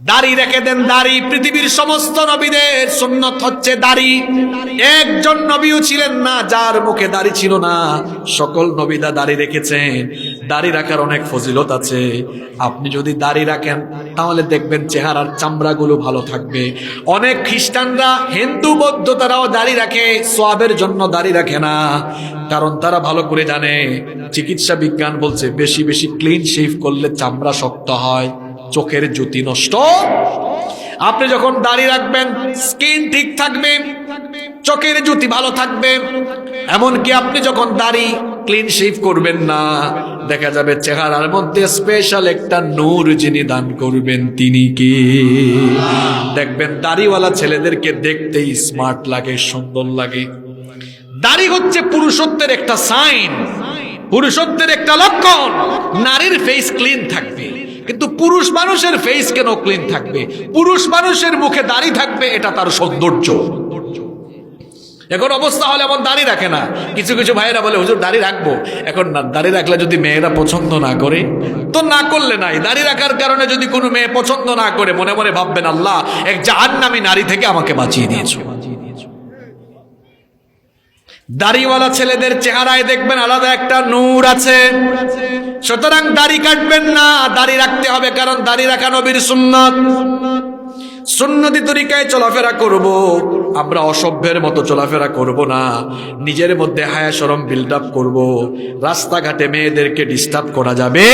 দাড়ি রেখে দেন। দাড়ি পৃথিবীর সমস্ত নবীদের সুন্নত হচ্ছে দাড়ি। একজন নবীও ছিলেন না যার মুখে দাড়ি ছিল না, সকল নবীরা দাড়ি রেখেছেন। দাড়ি রাখার অনেক ফজিলত আছে। আপনি যদি দাড়ি রাখেন তাহলে দেখবেন চেহারার চামড়াগুলো ভালো থাকবে। অনেক খ্রিস্টানরা, হিন্দু, বৌদ্ধ তারাও দাড়ি রাখে, সোয়াবের জন্য দাড়ি রাখে না। কারণ তারা ভালো করে জানে চিকিৎসা বিজ্ঞান বলছে বেশি বেশি ক্লিন শেভ করলে চামড়া শক্ত হয়, চোখের জ্যোতি নষ্ট। আপনি যখন দাড়ি রাখবেন স্কিন ঠিক থাকবে, চোখের জ্যোতি ভালো থাকবে। এমনকি আপনি যখন দাড়ি ক্লিন শেভ করবেন না, দেখা যাবে চেহারার মধ্যে স্পেশাল একটা নূর যিনি দান করবেন তিনি কি? দেখবেন দাড়িওয়ালা ছেলেদেরকে দেখতেই স্মার্ট লাগে, সুন্দর লাগে। দাড়ি হচ্ছে পুরুষত্বের একটা সাইন, পুরুষত্বের একটা লক্ষণ। নারীর ফেস ক্লিন থাকবে, কিন্তু পুরুষ মানুষের ফেস কেন ক্লিন থাকবে? পুরুষ মানুষের মুখে দাড়ি থাকবে, এটা তার সৌন্দর্য। এখন অবস্থা হলে এমন দাড়ি রাখে না। কিছু কিছু ভাইয়েরা বলে হুজুর দাড়ি রাখবো। এখন না, দাড়ি রাখলে যদি মেয়েরা পছন্দ না করে তো না করলে নাই। দাড়ি রাখার কারণে যদি কোনো মেয়ে পছন্দ না করে, মনে মনে ভাববেন আল্লাহ এক জাহান্নামী নারী থেকে আমাকে বাঁচিয়ে দিয়েছো। দাড়িওয়ালা ছেলেদের চেহারায় দেখবেন আলাদা একটা নূর আছে। সুতরাং দাড়ি কাটবেন না, দাড়ি রাখতে হবে, কারণ দাড়ি রাখা নবীর সুন্নাত। সুন্নতি তরিকায় চলাফেরা করব, আমরা অসভ্যের মতো চলাফেরা করব না। নিজের মধ্যে হায়া শরম বিল্ড আপ করব। রাস্তাঘাটে মেয়েদেরকে ডিস্টার্ব করা যাবে